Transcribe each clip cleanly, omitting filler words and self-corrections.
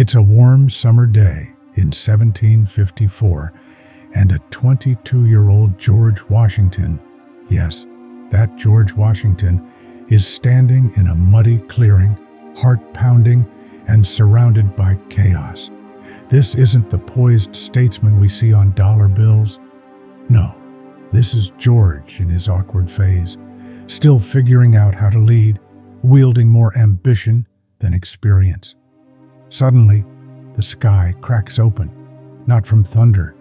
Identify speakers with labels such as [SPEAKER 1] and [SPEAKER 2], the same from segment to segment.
[SPEAKER 1] It's a warm summer day in 1754, and a 22-year-old George Washington, yes, that George Washington, is standing in a muddy clearing, heart-pounding and surrounded by chaos. This isn't the poised statesman we see on dollar bills. No, this is George in his awkward phase, still figuring out how to lead, wielding more ambition than experience. Suddenly, the sky cracks open, not from thunder,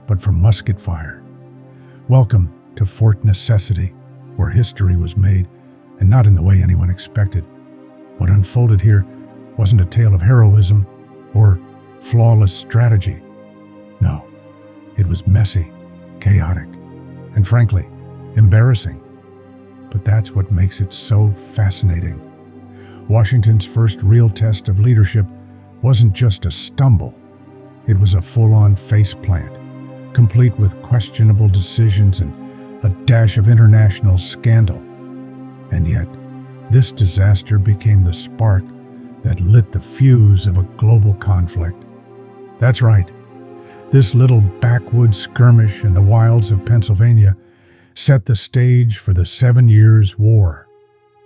[SPEAKER 1] but from musket fire. Welcome to Fort Necessity, where history was made, and not in the way anyone expected. What unfolded here wasn't a tale of heroism or flawless strategy. No, it was messy, chaotic, and frankly, embarrassing. But that's what makes it so fascinating. Washington's first real test of leadership wasn't just a stumble. It was a full-on faceplant, complete with questionable decisions and a dash of international scandal. And yet, this disaster became the spark that lit the fuse of a global conflict. That's right. This little backwoods skirmish in the wilds of Pennsylvania set the stage for the 7 Years' War,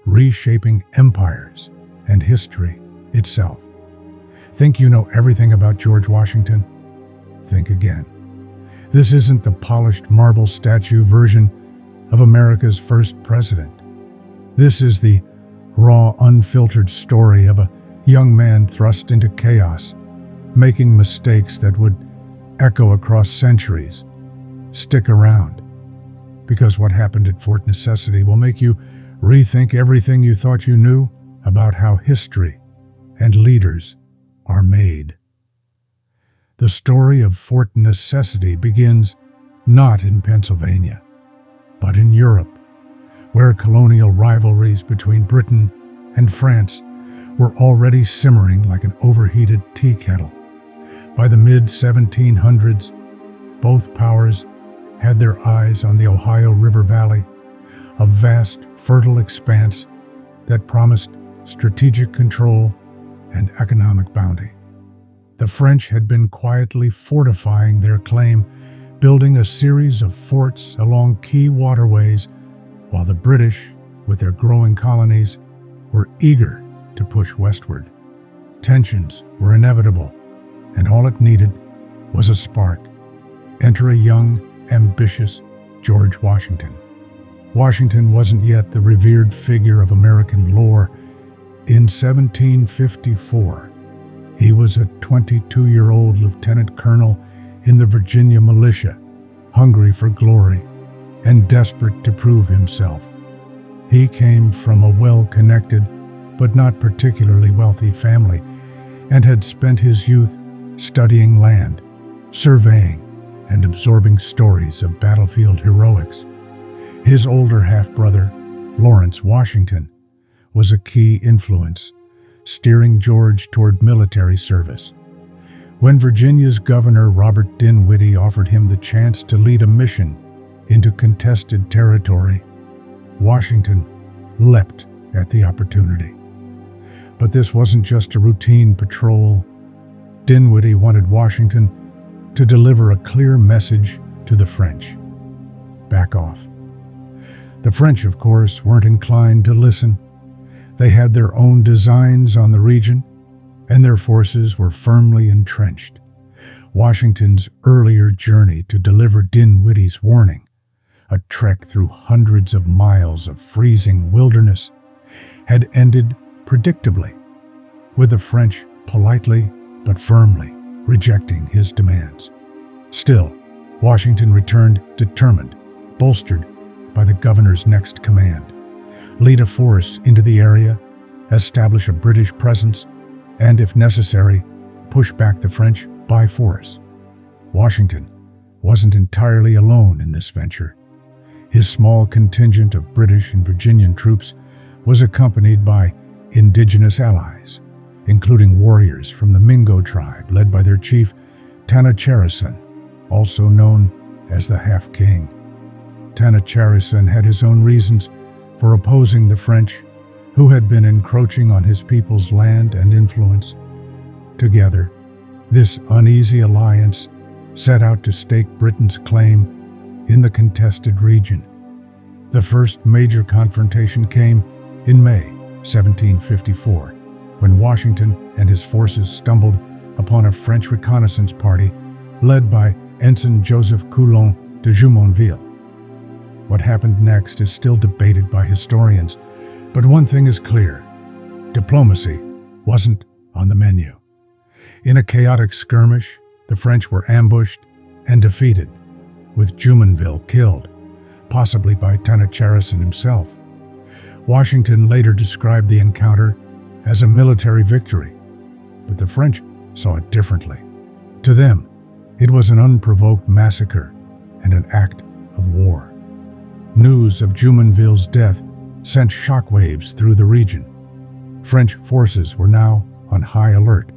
[SPEAKER 1] reshaping empires and history itself. Think you know everything about George Washington? Think again. This isn't the polished marble statue version of America's first president. This is the raw, unfiltered story of a young man thrust into chaos, making mistakes that would echo across centuries. Stick around, because what happened at Fort Necessity will make you rethink everything you thought you knew about how history and leaders are made. The story of Fort Necessity begins not in Pennsylvania, but in Europe, where colonial rivalries between Britain and France were already simmering like an overheated tea kettle. By the mid-1700s, both powers had their eyes on the Ohio River Valley, a vast, fertile expanse that promised strategic control and economic bounty. The French had been quietly fortifying their claim, building a series of forts along key waterways, while the British, with their growing colonies, were eager to push westward. Tensions were inevitable, and all it needed was a spark. Enter a young, ambitious George Washington. Washington wasn't yet the revered figure of American lore. In 1754, he was a 22-year-old lieutenant colonel in the Virginia militia, hungry for glory and desperate to prove himself. He came from a well-connected but not particularly wealthy family and had spent his youth studying land, surveying, and absorbing stories of battlefield heroics. His older half-brother, Lawrence Washington, was a key influence, steering George toward military service. When Virginia's Governor Robert Dinwiddie offered him the chance to lead a mission into contested territory, Washington leapt at the opportunity. But this wasn't just a routine patrol. Dinwiddie wanted Washington to deliver a clear message to the French. Back off. The French, of course, weren't inclined to listen. They had their own designs on the region, and their forces were firmly entrenched. Washington's earlier journey to deliver Dinwiddie's warning, a trek through hundreds of miles of freezing wilderness, had ended predictably, with the French politely but firmly rejecting his demands. Still, Washington returned determined, bolstered by the governor's next command: lead a force into the area, establish a British presence, and, if necessary, push back the French by force. Washington wasn't entirely alone in this venture. His small contingent of British and Virginian troops was accompanied by indigenous allies, including warriors from the Mingo tribe led by their chief, Tanacharison, also known as the Half-King. Tanacharison had his own reasons for opposing the French, who had been encroaching on his people's land and influence. Together, this uneasy alliance set out to stake Britain's claim in the contested region. The first major confrontation came in May 1754, when Washington and his forces stumbled upon a French reconnaissance party led by Ensign Joseph Coulon de Jumonville. What happened next is still debated by historians, but one thing is clear: diplomacy wasn't on the menu. In a chaotic skirmish, the French were ambushed and defeated, with Jumonville killed, possibly by Tanacharisson himself. Washington later described the encounter as a military victory, but the French saw it differently. To them, it was an unprovoked massacre and an act of war. News of Jumonville's death sent shockwaves through the region. French forces were now on high alert,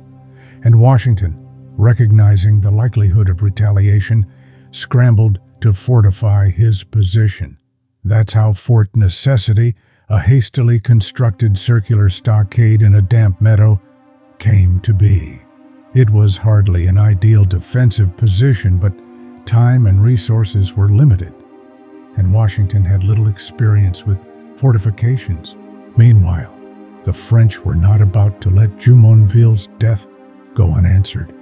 [SPEAKER 1] and Washington, recognizing the likelihood of retaliation, scrambled to fortify his position. That's how Fort Necessity, a hastily constructed circular stockade in a damp meadow, came to be. It was hardly an ideal defensive position, but time and resources were limited, and Washington had little experience with fortifications. Meanwhile, the French were not about to let Jumonville's death go unanswered.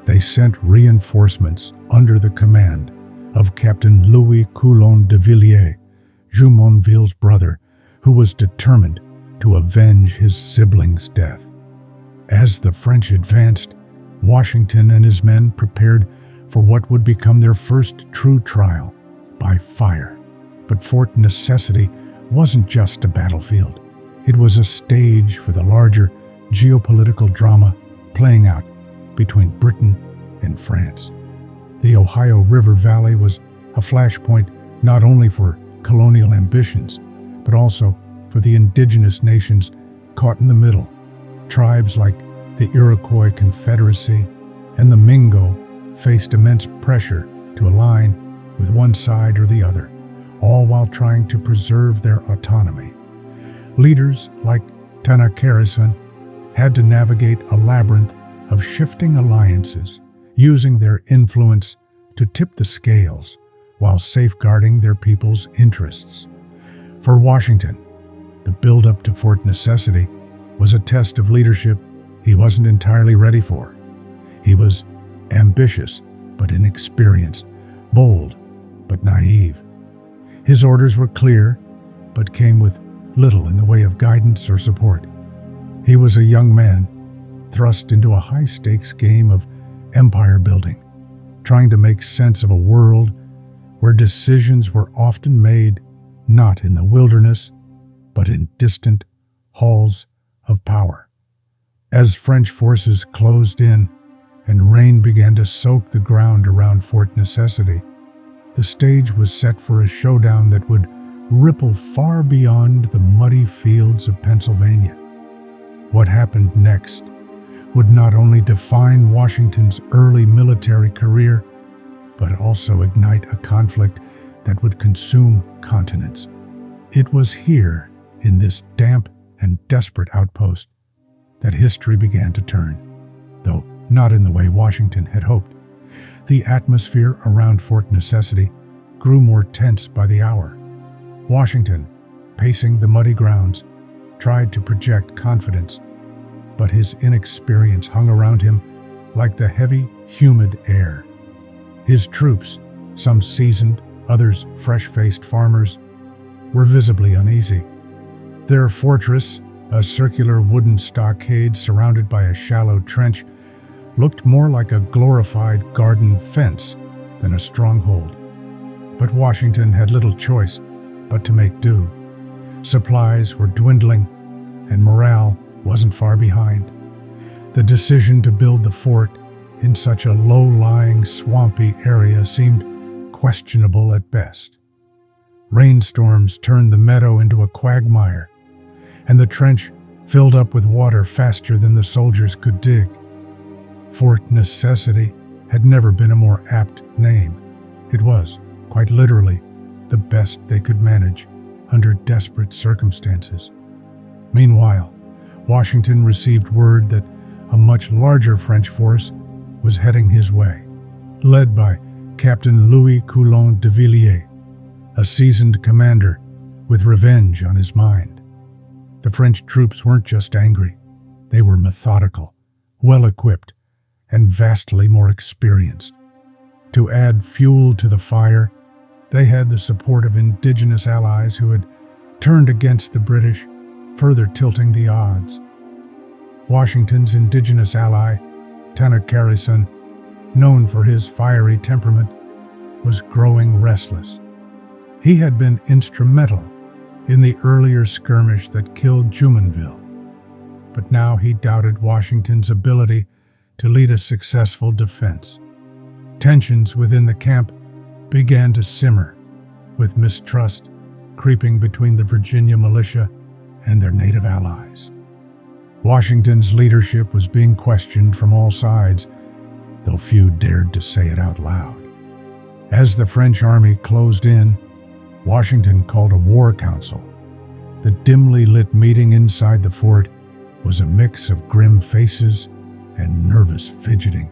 [SPEAKER 1] They sent reinforcements under the command of Captain Louis Coulon de Villiers, Jumonville's brother, who was determined to avenge his sibling's death. As the French advanced, Washington and his men prepared for what would become their first true trial by fire. But Fort Necessity wasn't just a battlefield. It was a stage for the larger geopolitical drama playing out between Britain and France. The Ohio River Valley was a flashpoint not only for colonial ambitions, but also for the indigenous nations caught in the middle. Tribes like the Iroquois Confederacy and the Mingo faced immense pressure to align with one side or the other, all while trying to preserve their autonomy. Leaders like Tanacharisson had to navigate a labyrinth of shifting alliances, using their influence to tip the scales while safeguarding their people's interests. For Washington, the build-up to Fort Necessity was a test of leadership he wasn't entirely ready for. He was ambitious but inexperienced, bold but naive. His orders were clear, but came with little in the way of guidance or support. He was a young man, thrust into a high-stakes game of empire building, trying to make sense of a world where decisions were often made not in the wilderness, but in distant halls of power. As French forces closed in and rain began to soak the ground around Fort Necessity, the stage was set for a showdown that would ripple far beyond the muddy fields of Pennsylvania. What happened next would not only define Washington's early military career, but also ignite a conflict that would consume continents. It was here, in this damp and desperate outpost, that history began to turn, though not in the way Washington had hoped. The atmosphere around Fort Necessity grew more tense by the hour. Washington, pacing the muddy grounds, tried to project confidence, but his inexperience hung around him like the heavy, humid air. His troops, some seasoned, others fresh-faced farmers, were visibly uneasy. Their fortress, a circular wooden stockade surrounded by a shallow trench, looked more like a glorified garden fence than a stronghold. But Washington had little choice but to make do. Supplies were dwindling, and morale wasn't far behind. The decision to build the fort in such a low-lying, swampy area seemed questionable at best. Rainstorms turned the meadow into a quagmire, and the trench filled up with water faster than the soldiers could dig. Fort Necessity had never been a more apt name. It was, quite literally, the best they could manage under desperate circumstances. Meanwhile, Washington received word that a much larger French force was heading his way, led by Captain Louis Coulon de Villiers, a seasoned commander with revenge on his mind. The French troops weren't just angry, they were methodical, well-equipped, and vastly more experienced. To add fuel to the fire, they had the support of indigenous allies who had turned against the British, further tilting the odds. Washington's indigenous ally, Tanacharison, known for his fiery temperament, was growing restless. He had been instrumental in the earlier skirmish that killed Jumonville, but now he doubted Washington's ability to lead a successful defense. Tensions within the camp began to simmer, with mistrust creeping between the Virginia militia and their native allies. Washington's leadership was being questioned from all sides, though few dared to say it out loud. As the French army closed in, Washington called a war council. The dimly lit meeting inside the fort was a mix of grim faces and nervous fidgeting.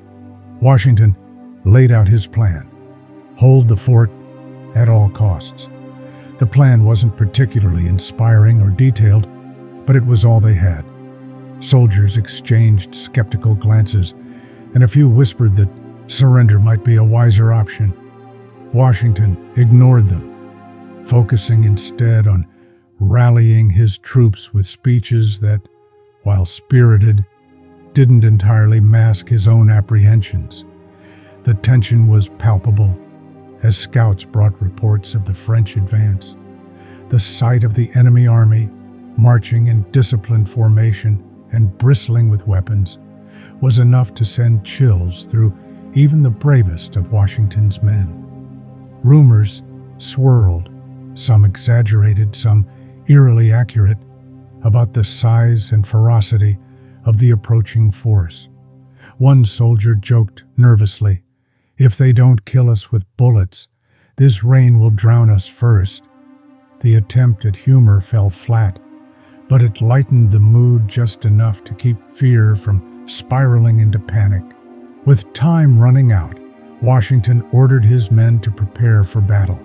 [SPEAKER 1] Washington laid out his plan: hold the fort at all costs. The plan wasn't particularly inspiring or detailed, but it was all they had. Soldiers exchanged skeptical glances, and a few whispered that surrender might be a wiser option. Washington ignored them, focusing instead on rallying his troops with speeches that, while spirited, didn't entirely mask his own apprehensions. The tension was palpable as scouts brought reports of the French advance. The sight of the enemy army, marching in disciplined formation and bristling with weapons, was enough to send chills through even the bravest of Washington's men. Rumors swirled, some exaggerated, some eerily accurate, about the size and ferocity of the approaching force. One soldier joked nervously, "If they don't kill us with bullets, this rain will drown us first." The attempt at humor fell flat, but it lightened the mood just enough to keep fear from spiraling into panic. With time running out, Washington ordered his men to prepare for battle.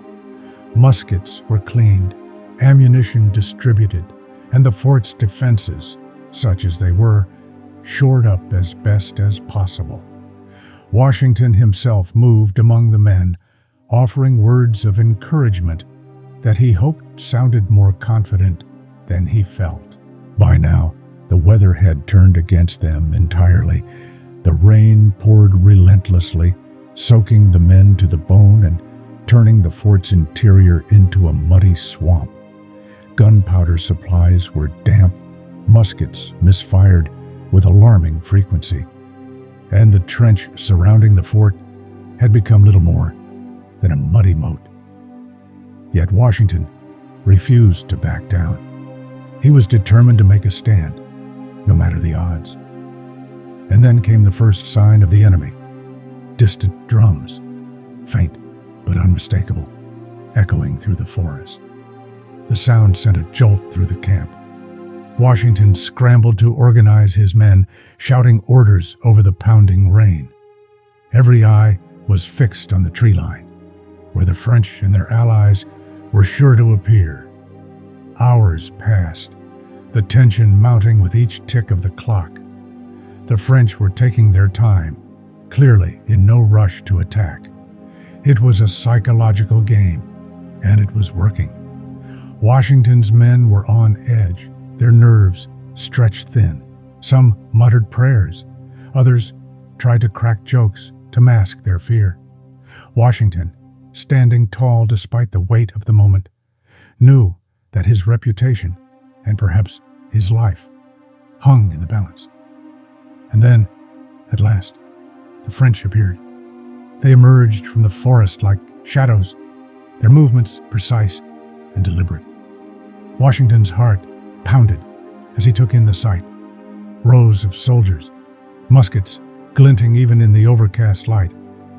[SPEAKER 1] Muskets were cleaned, ammunition distributed, and the fort's defenses, such as they were, shored up as best as possible. Washington himself moved among the men, offering words of encouragement that he hoped sounded more confident than he felt. By now, the weather had turned against them entirely. The rain poured relentlessly, soaking the men to the bone and turning the fort's interior into a muddy swamp. Gunpowder supplies were damp, muskets misfired with alarming frequency, and the trench surrounding the fort had become little more than a muddy moat. Yet Washington refused to back down. He was determined to make a stand, no matter the odds. And then came the first sign of the enemy: distant drums, faint but unmistakable, echoing through the forest. The sound sent a jolt through the camp. Washington scrambled to organize his men, shouting orders over the pounding rain. Every eye was fixed on the tree line, where the French and their allies were sure to appear. Hours passed, the tension mounting with each tick of the clock. The French were taking their time, clearly in no rush to attack. It was a psychological game, and it was working. Washington's men were on edge, their nerves stretched thin. Some muttered prayers, others tried to crack jokes to mask their fear. Washington, standing tall despite the weight of the moment, knew that his reputation, and perhaps his life, hung in the balance. And then, at last, the French appeared. They emerged from the forest like shadows, their movements precise and deliberate. Washington's heart pounded as he took in the sight. Rows of soldiers, muskets glinting even in the overcast light,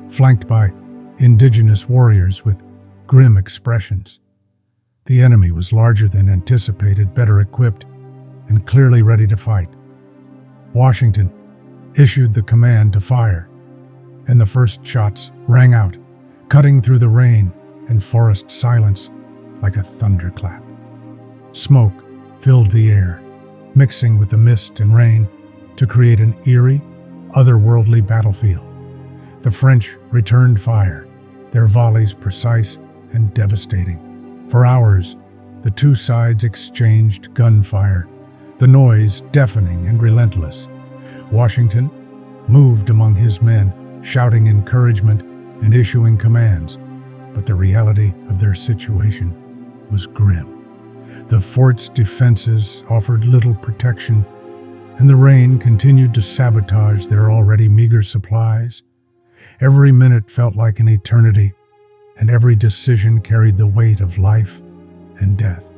[SPEAKER 1] flanked by indigenous warriors with grim expressions. The enemy was larger than anticipated, better equipped, and clearly ready to fight. Washington issued the command to fire, and the first shots rang out, cutting through the rain and forest silence like a thunderclap. Smoke filled the air, mixing with the mist and rain to create an eerie, otherworldly battlefield. The French returned fire, their volleys precise and devastating. For hours, the two sides exchanged gunfire, the noise deafening and relentless. Washington moved among his men, shouting encouragement and issuing commands, but the reality of their situation was grim. The fort's defenses offered little protection, and the rain continued to sabotage their already meager supplies. Every minute felt like an eternity, and every decision carried the weight of life and death.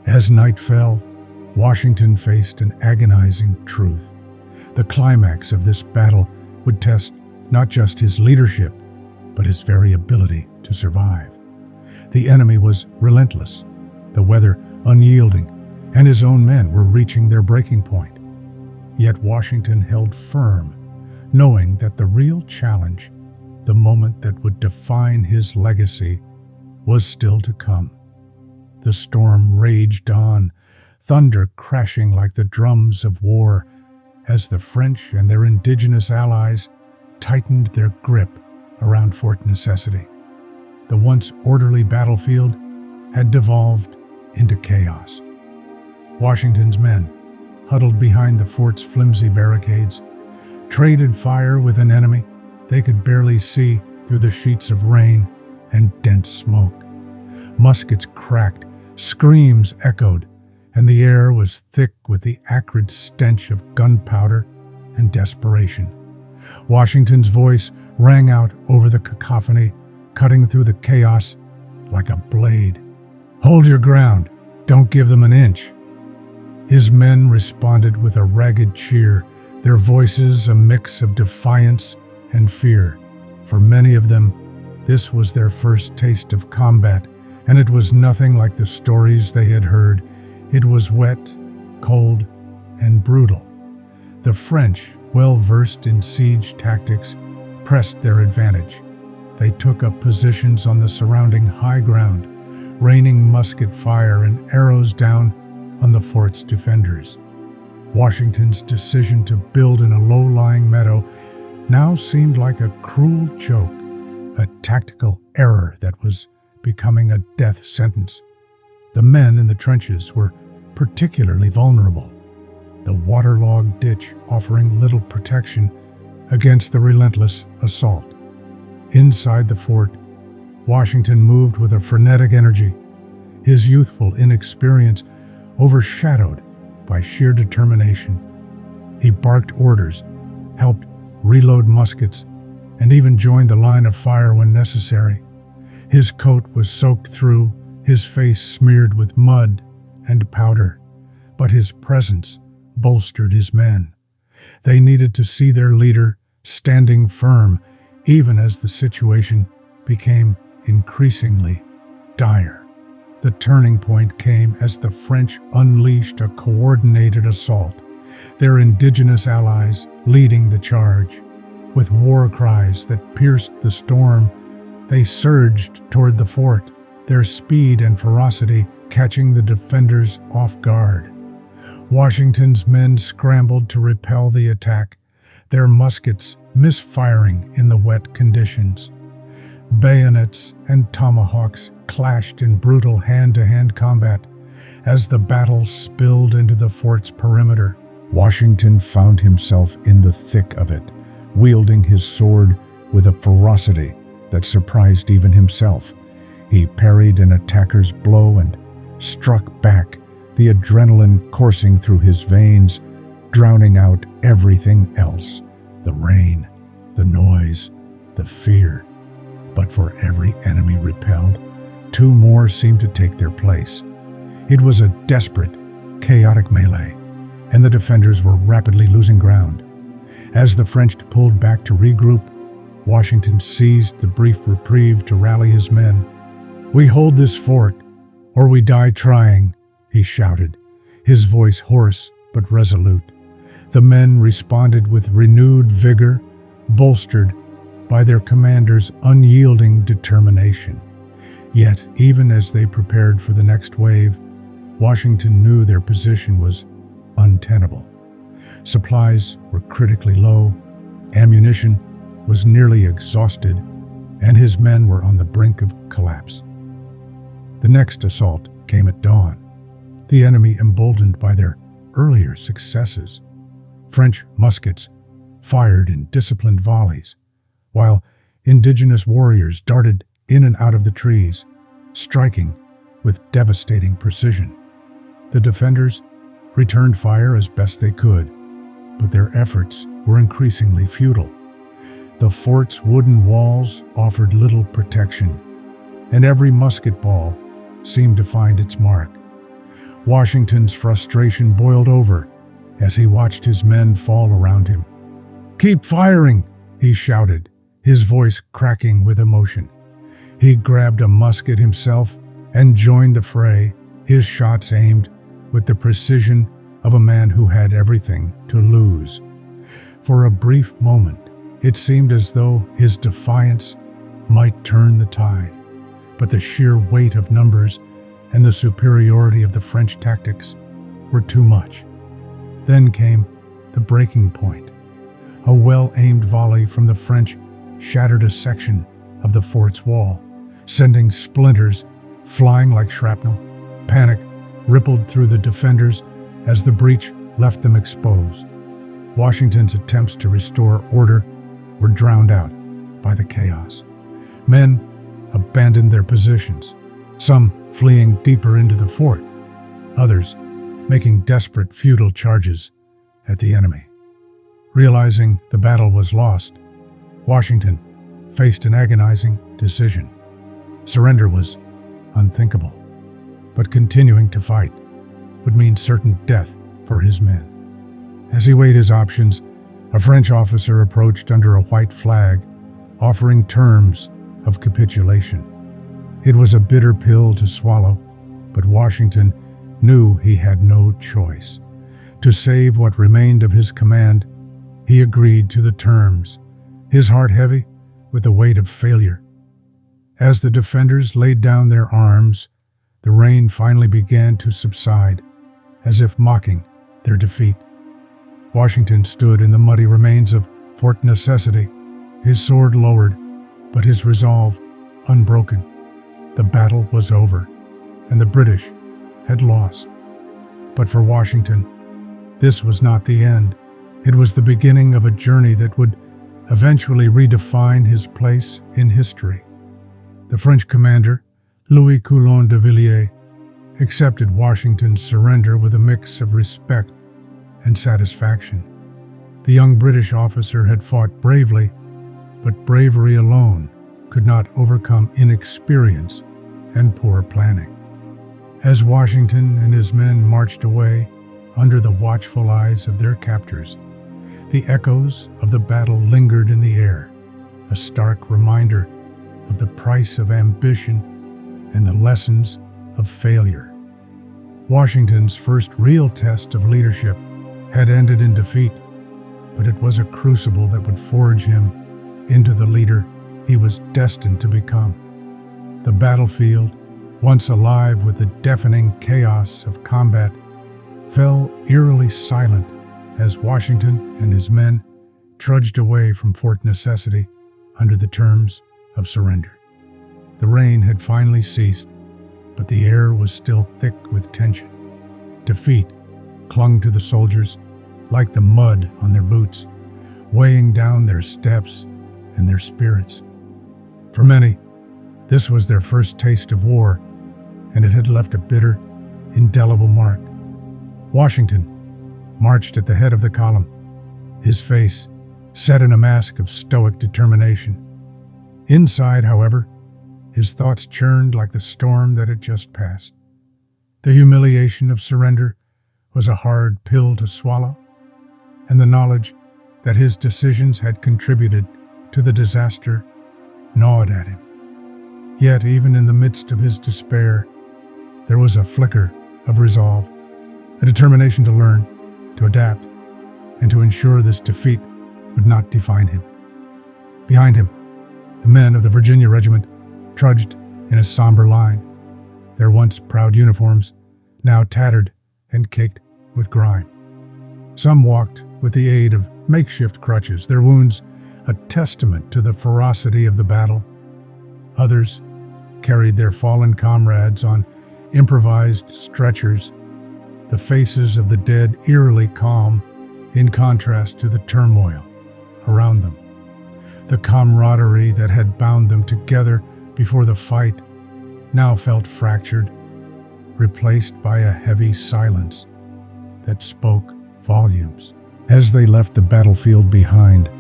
[SPEAKER 1] As night fell, Washington faced an agonizing truth. The climax of this battle would test not just his leadership, but his very ability to survive. The enemy was relentless, the weather unyielding, and his own men were reaching their breaking point. Yet Washington held firm, knowing that the real challenge, the moment that would define his legacy, was still to come. The storm raged on, thunder crashing like the drums of war, as the French and their indigenous allies tightened their grip around Fort Necessity. The once orderly battlefield had devolved into chaos. Washington's men, huddled behind the fort's flimsy barricades, traded fire with an enemy they could barely see through the sheets of rain and dense smoke. Muskets cracked, screams echoed, and the air was thick with the acrid stench of gunpowder and desperation. Washington's voice rang out over the cacophony, cutting through the chaos like a blade. "Hold your ground. Don't give them an inch." His men responded with a ragged cheer, their voices a mix of defiance and fear. For many of them, this was their first taste of combat, and it was nothing like the stories they had heard. It was wet, cold, and brutal. The French, well versed in siege tactics, pressed their advantage. They took up positions on the surrounding high ground, raining musket fire and arrows down on the fort's defenders. Washington's decision to build in a low-lying meadow now seemed like a cruel joke, a tactical error that was becoming a death sentence. The men in the trenches were particularly vulnerable, the waterlogged ditch offering little protection against the relentless assault. Inside the fort, Washington moved with a frenetic energy, his youthful inexperience overshadowed by sheer determination. He barked orders, helped reload muskets, and even joined the line of fire when necessary. His coat was soaked through, his face smeared with mud and powder, but his presence bolstered his men. They needed to see their leader standing firm, even as the situation became increasingly dire. The turning point came as the French unleashed a coordinated assault, their indigenous allies leading the charge. With war cries that pierced the storm, they surged toward the fort, their speed and ferocity catching the defenders off guard. Washington's men scrambled to repel the attack, their muskets misfiring in the wet conditions. Bayonets and tomahawks clashed in brutal hand-to-hand combat as the battle spilled into the fort's perimeter. Washington found himself in the thick of it, wielding his sword with a ferocity that surprised even himself. He parried an attacker's blow and struck back, the adrenaline coursing through his veins, drowning out everything else: the rain, the noise, the fear. But for every enemy repelled, two more seemed to take their place. It was a desperate, chaotic melee, and the defenders were rapidly losing ground. As the French pulled back to regroup, Washington seized the brief reprieve to rally his men. "We hold this fort, or we die trying," he shouted, his voice hoarse but resolute. The men responded with renewed vigor, bolstered by their commander's unyielding determination. Yet, even as they prepared for the next wave, Washington knew their position was untenable. Supplies were critically low, ammunition was nearly exhausted, and his men were on the brink of collapse. The next assault came at dawn, the enemy emboldened by their earlier successes. French muskets fired in disciplined volleys, while indigenous warriors darted in and out of the trees, striking with devastating precision. The defenders returned fire as best they could, but their efforts were increasingly futile. The fort's wooden walls offered little protection, and every musket ball seemed to find its mark. Washington's frustration boiled over as he watched his men fall around him. "Keep firing!" he shouted, his voice cracking with emotion. He grabbed a musket himself and joined the fray, his shots aimed with the precision of a man who had everything to lose. For a brief moment, it seemed as though his defiance might turn the tide, but the sheer weight of numbers and the superiority of the French tactics were too much. Then came the breaking point. A well-aimed volley from the French shattered a section of the fort's wall, sending splinters flying like shrapnel. Panic rippled through the defenders as the breach left them exposed. Washington's attempts to restore order were drowned out by the chaos. Men abandoned their positions, some fleeing deeper into the fort, others making desperate, futile charges at the enemy. Realizing the battle was lost, Washington faced an agonizing decision. Surrender was unthinkable, but continuing to fight would mean certain death for his men. As he weighed his options, a French officer approached under a white flag, offering terms of capitulation. It was a bitter pill to swallow, but Washington knew he had no choice. To save what remained of his command, he agreed to the terms, his heart heavy with the weight of failure. As the defenders laid down their arms, the rain finally began to subside, as if mocking their defeat. Washington stood in the muddy remains of Fort Necessity, his sword lowered, but his resolve unbroken. The battle was over, and the British had lost. But for Washington, this was not the end. It was the beginning of a journey that would eventually redefine his place in history. The French commander, Louis Coulon de Villiers, accepted Washington's surrender with a mix of respect and satisfaction. The young British officer had fought bravely, but bravery alone could not overcome inexperience and poor planning. As Washington and his men marched away under the watchful eyes of their captors, the echoes of the battle lingered in the air, a stark reminder of the price of ambition and the lessons of failure. Washington's first real test of leadership had ended in defeat, but it was a crucible that would forge him into the leader he was destined to become. The battlefield, once alive with the deafening chaos of combat, fell eerily silent as Washington and his men trudged away from Fort Necessity under the terms of surrender. The rain had finally ceased, but the air was still thick with tension. Defeat clung to the soldiers like the mud on their boots, weighing down their steps and their spirits. For many, this was their first taste of war, and it had left a bitter, indelible mark. Washington marched at the head of the column, his face set in a mask of stoic determination. Inside, however, his thoughts churned like the storm that had just passed. The humiliation of surrender was a hard pill to swallow, and the knowledge that his decisions had contributed to the disaster gnawed at him. Yet, even in the midst of his despair, there was a flicker of resolve, a determination to learn, to adapt, and to ensure this defeat would not define him. Behind him, the men of the Virginia Regiment trudged in a somber line, their once proud uniforms now tattered and caked with grime. Some walked with the aid of makeshift crutches, their wounds a testament to the ferocity of the battle. Others carried their fallen comrades on improvised stretchers, the faces of the dead eerily calm in contrast to the turmoil around them. The camaraderie that had bound them together before the fight now felt fractured, replaced by a heavy silence that spoke volumes. As they left the battlefield behind,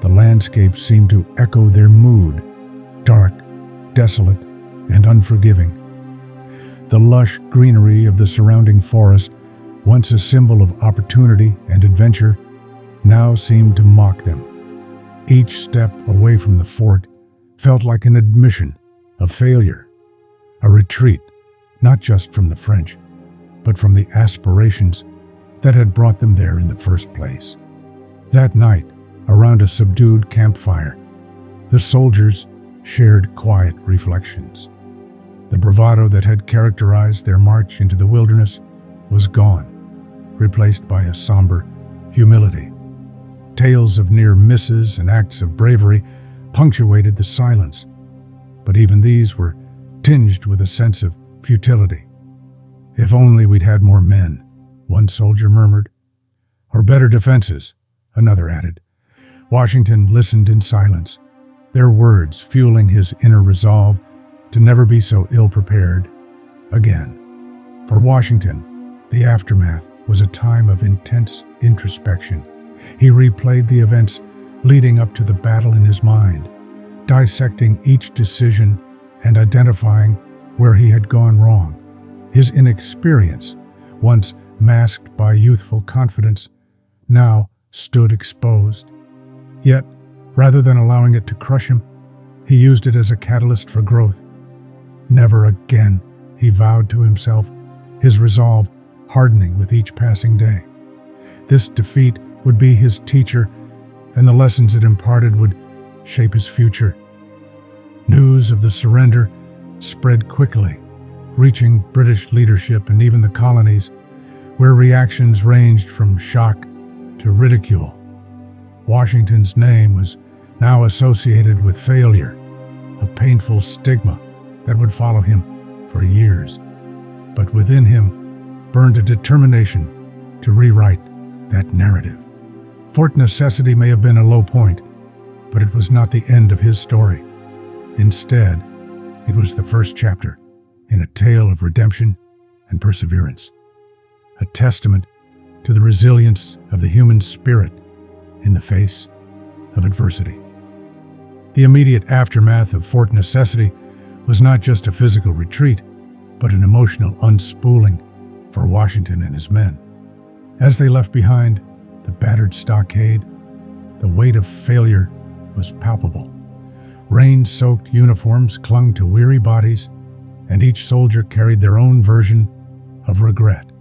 [SPEAKER 1] the landscape seemed to echo their mood, dark, desolate, and unforgiving. The lush greenery of the surrounding forest, once a symbol of opportunity and adventure, now seemed to mock them. Each step away from the fort felt like an admission of failure, a retreat not just from the French, but from the aspirations that had brought them there in the first place. That night, around a subdued campfire, the soldiers shared quiet reflections. The bravado that had characterized their march into the wilderness was gone, replaced by a somber humility. Tales of near misses and acts of bravery punctuated the silence, but even these were tinged with a sense of futility. "If only we'd had more men," one soldier murmured. "Or better defenses," another added. Washington listened in silence, their words fueling his inner resolve to never be so ill-prepared again. For Washington, the aftermath was a time of intense introspection. He replayed the events leading up to the battle in his mind, dissecting each decision and identifying where he had gone wrong. His inexperience, once masked by youthful confidence, now stood exposed. Yet, rather than allowing it to crush him, he used it as a catalyst for growth. Never again, he vowed to himself, his resolve hardening with each passing day. This defeat would be his teacher, and the lessons it imparted would shape his future. News of the surrender spread quickly, reaching British leadership and even the colonies, where reactions ranged from shock to ridicule. Washington's name was now associated with failure, a painful stigma that would follow him for years. But within him burned a determination to rewrite that narrative. Fort Necessity may have been a low point, but it was not the end of his story. Instead, it was the first chapter in a tale of redemption and perseverance, a testament to the resilience of the human spirit in the face of adversity. The immediate aftermath of Fort Necessity was not just a physical retreat, but an emotional unspooling for Washington and his men. As they left behind the battered stockade, the weight of failure was palpable. Rain-soaked uniforms clung to weary bodies, and each soldier carried their own version of regret,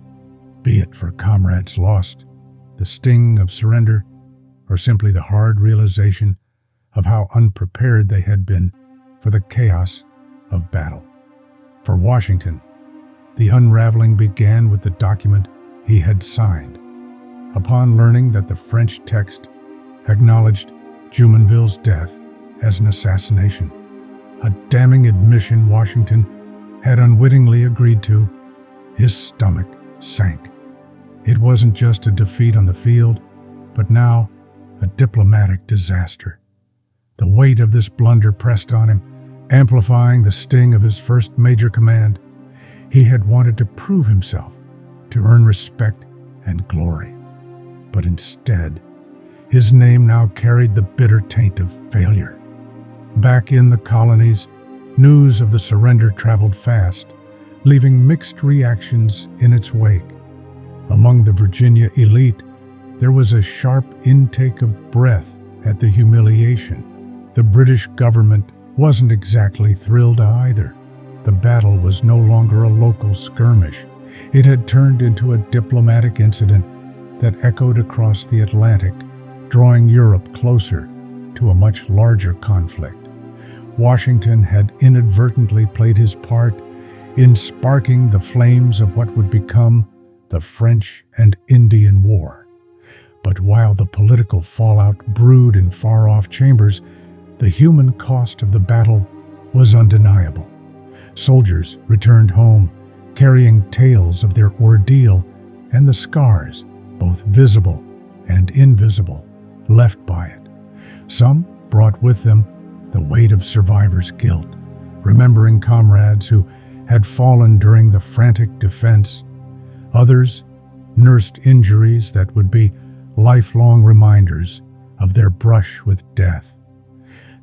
[SPEAKER 1] be it for comrades lost, the sting of surrender, or simply the hard realization of how unprepared they had been for the chaos of battle. For Washington, the unraveling began with the document he had signed. Upon learning that the French text acknowledged Jumonville's death as an assassination, a damning admission Washington had unwittingly agreed to, his stomach sank. It wasn't just a defeat on the field, but now a diplomatic disaster. The weight of this blunder pressed on him, amplifying the sting of his first major command. He had wanted to prove himself, to earn respect and glory. But instead, his name now carried the bitter taint of failure. Back in the colonies, news of the surrender traveled fast, leaving mixed reactions in its wake. Among the Virginia elite, there was a sharp intake of breath at the humiliation. The British government wasn't exactly thrilled either. The battle was no longer a local skirmish. It had turned into a diplomatic incident that echoed across the Atlantic, drawing Europe closer to a much larger conflict. Washington had inadvertently played his part in sparking the flames of what would become the French and Indian War. But while the political fallout brewed in far-off chambers, the human cost of the battle was undeniable. Soldiers returned home, carrying tales of their ordeal and the scars, both visible and invisible, left by it. Some brought with them the weight of survivors' guilt, remembering comrades who had fallen during the frantic defense. Others nursed injuries that would be lifelong reminders of their brush with death.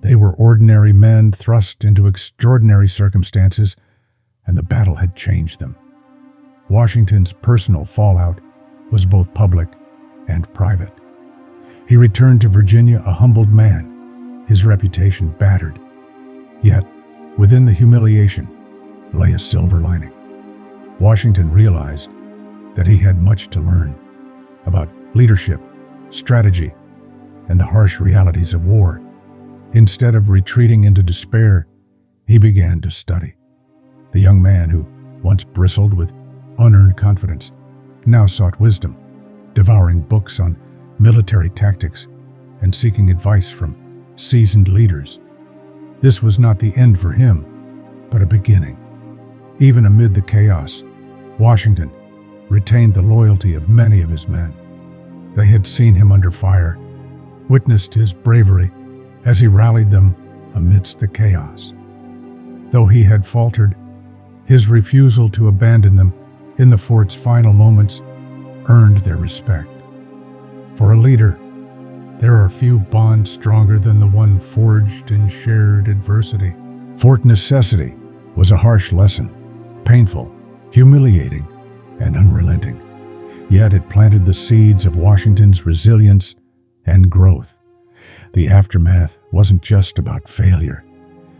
[SPEAKER 1] They were ordinary men thrust into extraordinary circumstances, and the battle had changed them. Washington's personal fallout was both public and private. He returned to Virginia a humbled man, his reputation battered. Yet, within the humiliation lay a silver lining. Washington realized that he had much to learn about leadership, strategy, and the harsh realities of war. Instead of retreating into despair, he began to study. The young man who once bristled with unearned confidence now sought wisdom, devouring books on military tactics and seeking advice from seasoned leaders. This was not the end for him, but a beginning. Even amid the chaos, Washington retained the loyalty of many of his men. They had seen him under fire, witnessed his bravery as he rallied them amidst the chaos. Though he had faltered, his refusal to abandon them in the fort's final moments earned their respect. For a leader, there are few bonds stronger than the one forged in shared adversity. Fort necessity was a harsh lesson, painful, humiliating, and unrelenting. Yet it planted the seeds of Washington's resilience and growth. The aftermath wasn't just about failure.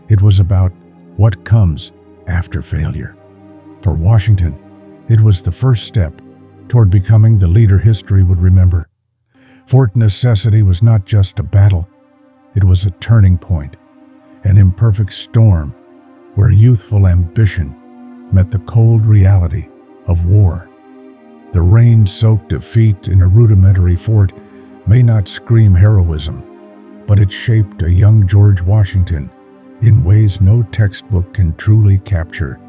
[SPEAKER 1] It was about what comes after failure. For Washington, it was the first step toward becoming the leader history would remember. Fort necessity was not just a battle. It was a turning point, an imperfect storm where youthful ambition met the cold reality of war. The rain-soaked defeat in a rudimentary fort may not scream heroism, but it shaped a young George Washington in ways no textbook can truly capture.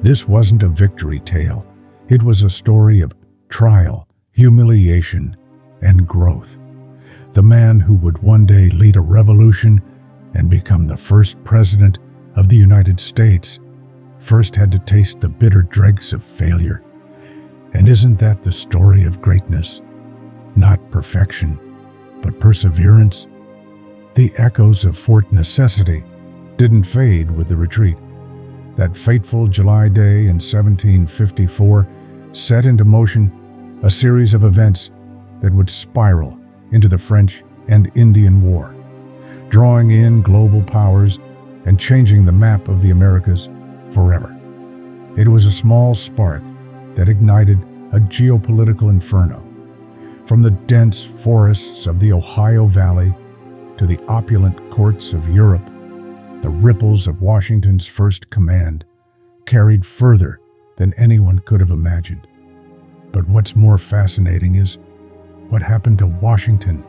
[SPEAKER 1] This wasn't a victory tale. It was a story of trial, humiliation, and growth. The man who would one day lead a revolution and become the first president of the United States first had to taste the bitter dregs of failure. And isn't that the story of greatness? Not perfection, but perseverance. The echoes of Fort necessity didn't fade with the retreat. That fateful July day in 1754 set into motion a series of events that would spiral into the French and Indian War, drawing in global powers and changing the map of the Americas forever. It was a small spark that ignited a geopolitical inferno. From the dense forests of the Ohio Valley to the opulent courts of Europe, the ripples of Washington's first command carried further than anyone could have imagined. But what's more fascinating is what happened to Washington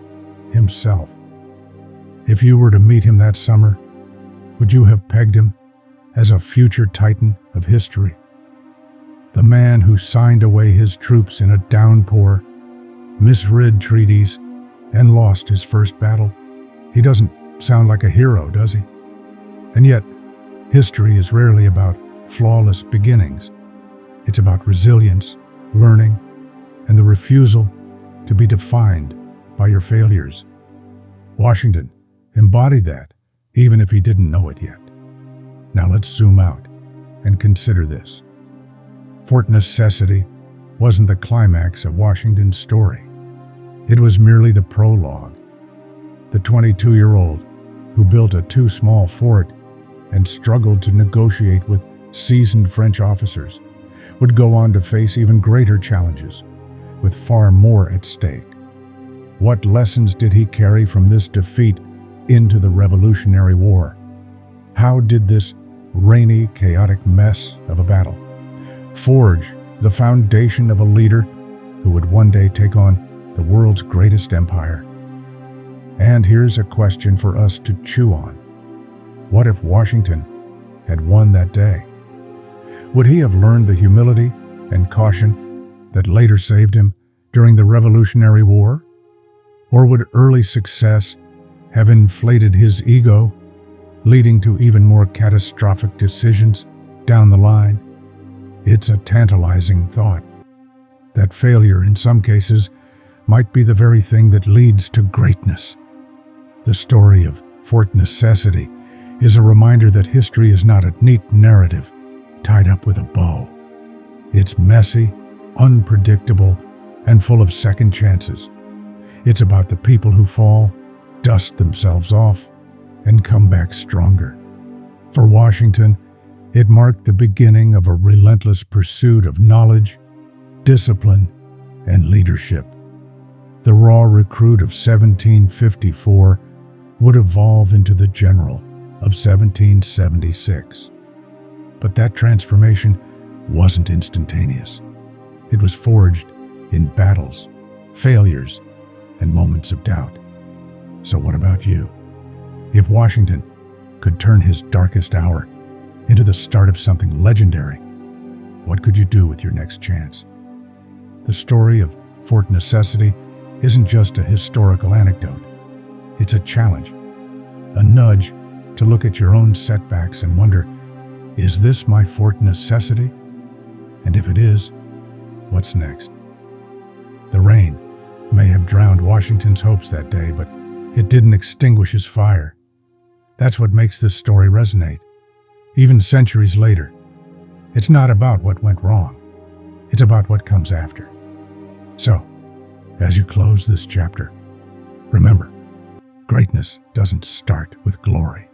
[SPEAKER 1] himself. If you were to meet him that summer, would you have pegged him as a future titan of history? The man who signed away his troops in a downpour, misread treaties, and lost his first battle. He doesn't sound like a hero, does he? And yet, history is rarely about flawless beginnings. It's about resilience, learning, and the refusal to be defined by your failures. Washington embodied that, even if he didn't know it yet. Now let's zoom out and consider this. Fort necessity wasn't the climax of Washington's story. It was merely the prologue. The 22-year-old who built a too small fort and struggled to negotiate with seasoned French officers would go on to face even greater challenges, with far more at stake. What lessons did he carry from this defeat into the Revolutionary War? How did this rainy, chaotic mess of a battle forge the foundation of a leader who would one day take on the world's greatest empire? And here's a question for us to chew on. What if Washington had won that day? Would he have learned the humility and caution that later saved him during the Revolutionary War? Or would early success have inflated his ego, leading to even more catastrophic decisions down the line? It's a tantalizing thought that failure in some cases might be the very thing that leads to greatness. The story of Fort Necessity is a reminder that history is not a neat narrative tied up with a bow. It's messy, unpredictable, and full of second chances. It's about the people who fall, dust themselves off, and come back stronger. For Washington, it marked the beginning of a relentless pursuit of knowledge, discipline, and leadership. The raw recruit of 1754 would evolve into the general of 1776. But that transformation wasn't instantaneous. It was forged in battles, failures, and moments of doubt. So what about you? If Washington could turn his darkest hour into the start of something legendary, what could you do with your next chance? The story of Fort Necessity isn't just a historical anecdote. It's a challenge, a nudge to look at your own setbacks and wonder, is this my Fort Necessity? And if it is, what's next? The rain may have drowned Washington's hopes that day, but it didn't extinguish his fire. That's what makes this story resonate. Even centuries later, it's not about what went wrong. It's about what comes after. So, as you close this chapter, remember, greatness doesn't start with glory.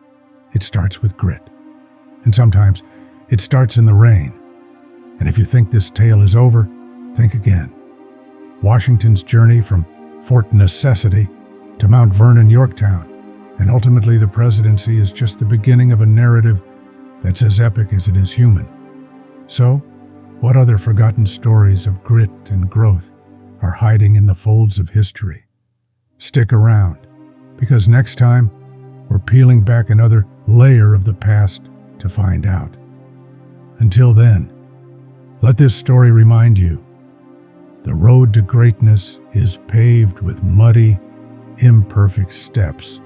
[SPEAKER 1] It starts with grit. And sometimes it starts in the rain. And if you think this tale is over, think again. Washington's journey from Fort Necessity to Mount Vernon, Yorktown, and ultimately the presidency is just the beginning of a narrative that's as epic as it is human. So, what other forgotten stories of grit and growth are hiding in the folds of history? Stick around, because next time, we're peeling back another layer of the past to find out. Until then, let this story remind you, the road to greatness is paved with muddy, imperfect steps,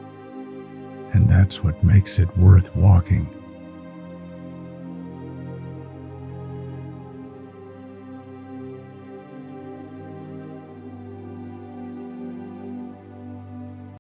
[SPEAKER 1] and that's what makes it worth walking.